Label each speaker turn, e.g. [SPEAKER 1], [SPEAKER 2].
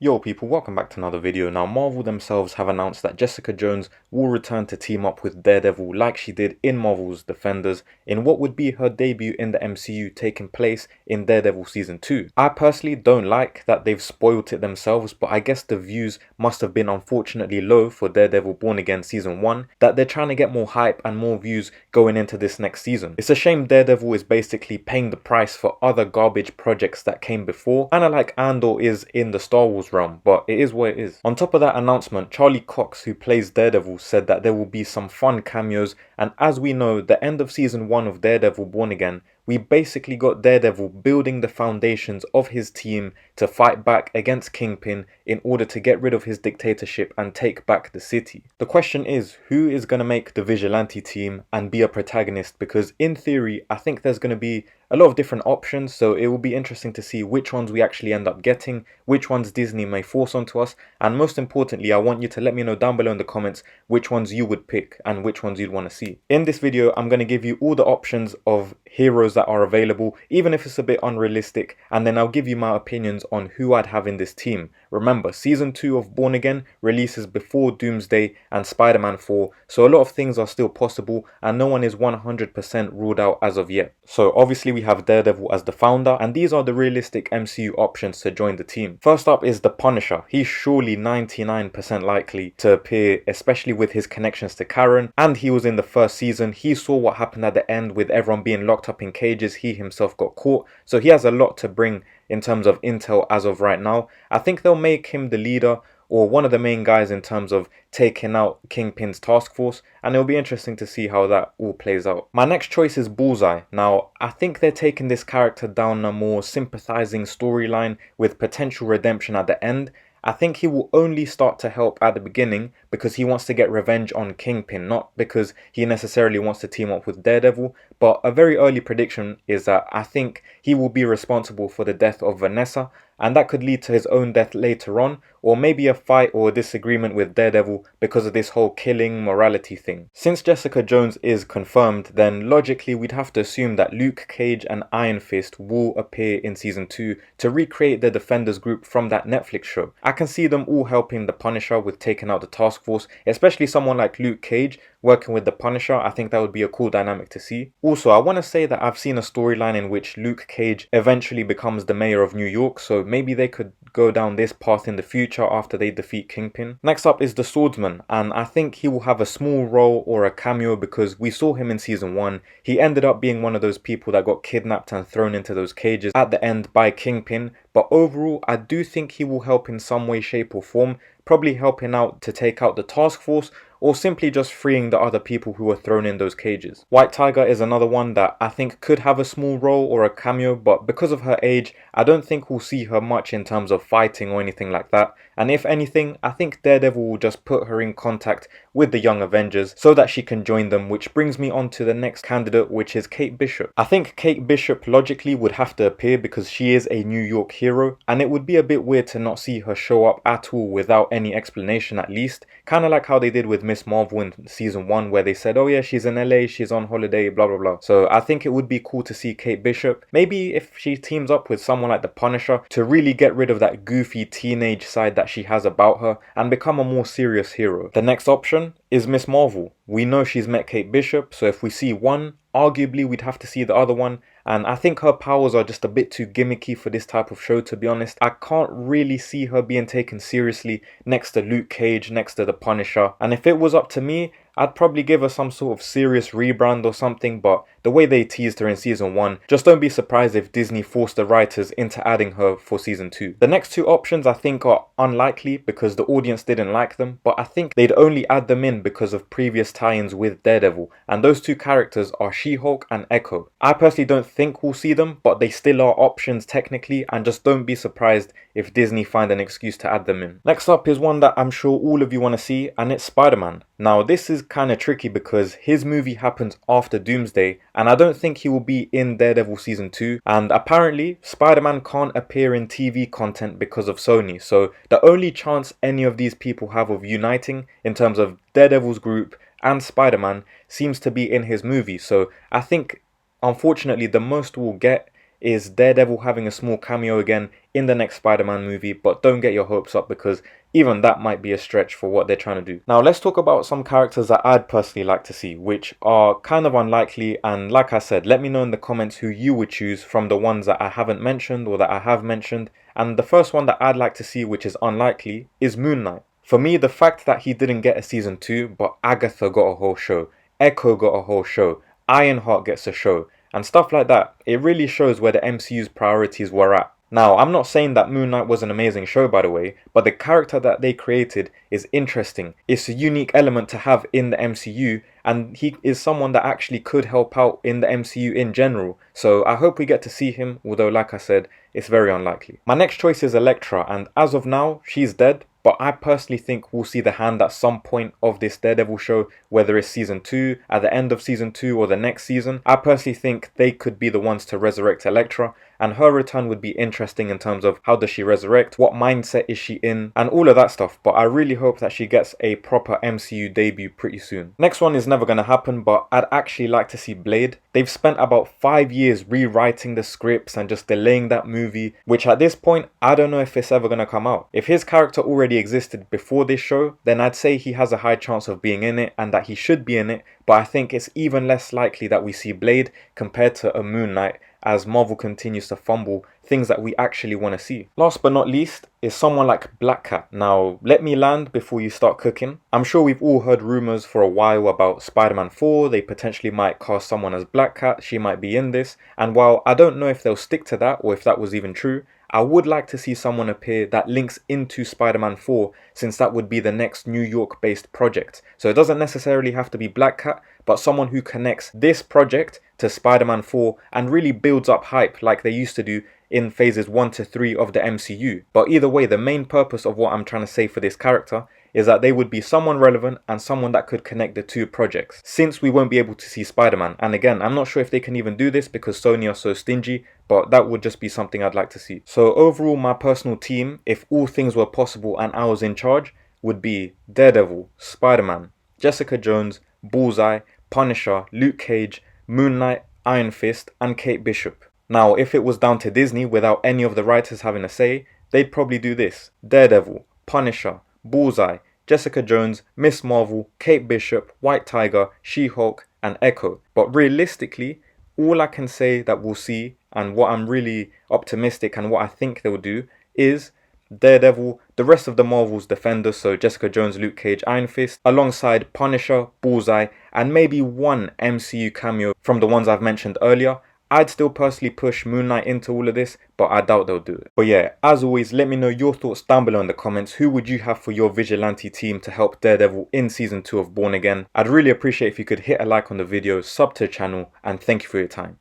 [SPEAKER 1] Yo people, welcome back to another video. Now Marvel themselves have announced that Jessica Jones will return to team up with Daredevil like she did in Marvel's Defenders in what would be her debut in the MCU taking place in Daredevil Season 2. I personally don't like that they've spoiled it themselves, but I guess the views must have been unfortunately low for Daredevil Born Again Season 1, that they're trying to get more hype and more views going into this next season. It's a shame Daredevil is basically paying the price for other garbage projects that came before, kinda like Andor is in the Star Wars realm, but it is what it is. On top of that announcement, Charlie Cox, who plays Daredevil, said that there will be some fun cameos, and as we know, the end of season 1 of Daredevil Born Again, we basically got Daredevil building the foundations of his team to fight back against Kingpin in order to get rid of his dictatorship and take back the city. The question is, who is going to make the Vigilante team and be a protagonist? Because in theory, I think there's going to be a lot of different options, so it will be interesting to see which ones we actually end up getting, which ones Disney may force onto us, and most importantly, I want you to let me know down below in the comments which ones you would pick and which ones you'd want to see. In this video, I'm going to give you all the options of heroes that are available, even if it's a bit unrealistic, and then I'll give you my opinions on who I'd have in this team. Remember, Season 2 of Born Again releases before Doomsday and Spider-Man 4, so a lot of things are still possible, and no one is 100% ruled out as of yet. So obviously we have Daredevil as the founder, and these are the realistic MCU options to join the team. First up is the Punisher. He's surely 99% likely to appear, especially with his connections to Karen, and he was in the first season. He saw what happened at the end with everyone being locked up in cages. He himself got caught, so he has a lot to bring in terms of intel as of right now. I think they'll make him the leader or one of the main guys in terms of taking out Kingpin's task force, and it'll be interesting to see how that all plays out. My next choice is Bullseye. Now, I think they're taking this character down a more sympathizing storyline with potential redemption at the end. I think he will only start to help at the beginning because he wants to get revenge on Kingpin, not because he necessarily wants to team up with Daredevil. But a very early prediction is that I think he will be responsible for the death of Vanessa, and that could lead to his own death later on, or maybe a fight or a disagreement with Daredevil because of this whole killing morality thing. Since Jessica Jones is confirmed, then logically we'd have to assume that Luke Cage and Iron Fist will appear in Season 2 to recreate the Defenders group from that Netflix show. I can see them all helping the Punisher with taking out the task force, especially someone like Luke Cage working with the Punisher. I think that would be a cool dynamic to see. Also, I want to say that I've seen a storyline in which Luke Cage eventually becomes the mayor of New York, so maybe they could go down this path in the future after they defeat Kingpin. Next up is the Swordsman, and I think he will have a small role or a cameo because we saw him in Season 1. He ended up being one of those people that got kidnapped and thrown into those cages at the end by Kingpin, but overall I do think he will help in some way, shape or form, probably helping out to take out the task force, or simply just freeing the other people who were thrown in those cages. White Tiger is another one that I think could have a small role or a cameo, but because of her age, I don't think we'll see her much in terms of fighting or anything like that. And if anything, I think Daredevil will just put her in contact with the Young Avengers so that she can join them, which brings me on to the next candidate, which is Kate Bishop. I think Kate Bishop logically would have to appear because she is a New York hero, and it would be a bit weird to not see her show up at all without any explanation at least. Kind of like how they did with Miss Marvel in Season 1 where they said, oh yeah, she's in LA, she's on holiday, blah blah blah. So I think it would be cool to see Kate Bishop, maybe if she teams up with someone like the Punisher, to really get rid of that goofy teenage side that she has about her and become a more serious hero. The next option is Miss Marvel. We know she's met Kate Bishop, so if we see one, arguably we'd have to see the other one, and I think her powers are just a bit too gimmicky for this type of show, to be honest. I can't really see her being taken seriously next to Luke Cage, next to the Punisher, and if it was up to me, I'd probably give her some sort of serious rebrand or something, but the way they teased her in Season 1, just don't be surprised if Disney forced the writers into adding her for Season 2. The next two options I think are unlikely because the audience didn't like them, but I think they'd only add them in because of previous tie-ins with Daredevil, and those two characters are She-Hulk and Echo. I personally don't think we'll see them, but they still are options technically, and just don't be surprised if Disney find an excuse to add them in. Next up is one that I'm sure all of you want to see, and it's Spider-Man. Now this is kind of tricky because his movie happens after Doomsday, and I don't think he will be in Daredevil Season 2, and apparently Spider-Man can't appear in TV content because of Sony, so the only chance any of these people have of uniting in terms of Daredevil's group and Spider-Man seems to be in his movie. So I think unfortunately the most we'll get is Daredevil having a small cameo again in the next Spider-Man movie, but don't get your hopes up because even that might be a stretch for what they're trying to do. Now let's talk about some characters that I'd personally like to see, which are kind of unlikely, and like I said, let me know in the comments who you would choose from the ones that I haven't mentioned or that I have mentioned. And the first one that I'd like to see, which is unlikely, is Moon Knight. For me, the fact that he didn't get a season 2, but Agatha got a whole show, Echo got a whole show, Ironheart gets a show, and stuff like that, it really shows where the MCU's priorities were at. Now, I'm not saying that Moon Knight was an amazing show, by the way, but the character that they created is interesting. It's a unique element to have in the MCU, and he is someone that actually could help out in the MCU in general. So I hope we get to see him, although like I said, it's very unlikely. My next choice is Elektra, and as of now, she's dead. But I personally think we'll see the Hand at some point of this Daredevil show, whether it's season 2, at the end of season 2 or the next season. I personally think they could be the ones to resurrect Elektra, and her return would be interesting in terms of how does she resurrect, what mindset is she in, and all of that stuff. But I really hope that she gets a proper MCU debut pretty soon. Next one is never going to happen, but I'd actually like to see Blade. They've spent about 5 years rewriting the scripts and just delaying that movie, which at this point, I don't know if it's ever going to come out. If his character already existed before this show, then I'd say he has a high chance of being in it and that he should be in it, but I think it's even less likely that we see Blade compared to a Moon Knight, as Marvel continues to fumble things that we actually want to see. Last but not least is someone like Black Cat. Now, let me land before you start cooking. I'm sure we've all heard rumors for a while about Spider-Man 4. They potentially might cast someone as Black Cat. She might be in this. And while I don't know if they'll stick to that or if that was even true, I would like to see someone appear that links into Spider-Man 4, since that would be the next New York-based project. So it doesn't necessarily have to be Black Cat, but someone who connects this project to Spider-Man 4 and really builds up hype like they used to do in phases 1 to 3 of the MCU. But either way, the main purpose of what I'm trying to say for this character is that they would be someone relevant and someone that could connect the two projects, since we won't be able to see Spider-Man. And again, I'm not sure if they can even do this because Sony are so stingy, but that would just be something I'd like to see. So overall, my personal team, if all things were possible and I was in charge, would be Daredevil, Spider-Man, Jessica Jones, Bullseye, Punisher, Luke Cage, Moon Knight, Iron Fist, and Kate Bishop. Now, if it was down to Disney without any of the writers having a say, they'd probably do this: Daredevil, Punisher, Bullseye, Jessica Jones, Miss Marvel, Kate Bishop, White Tiger, She-Hulk, and Echo. But realistically, all I can say that we'll see, and what I'm really optimistic and what I think they'll do, is Daredevil, the rest of the Marvel's Defenders, so Jessica Jones, Luke Cage, Iron Fist, alongside Punisher, Bullseye, and maybe one MCU cameo from the ones I've mentioned earlier. I'd still personally push Moon Knight into all of this, but I doubt they'll do it. But yeah, as always, let me know your thoughts down below in the comments. Who would you have for your vigilante team to help Daredevil in season 2 of Born Again? I'd really appreciate if you could hit a like on the video, sub to the channel, and thank you for your time.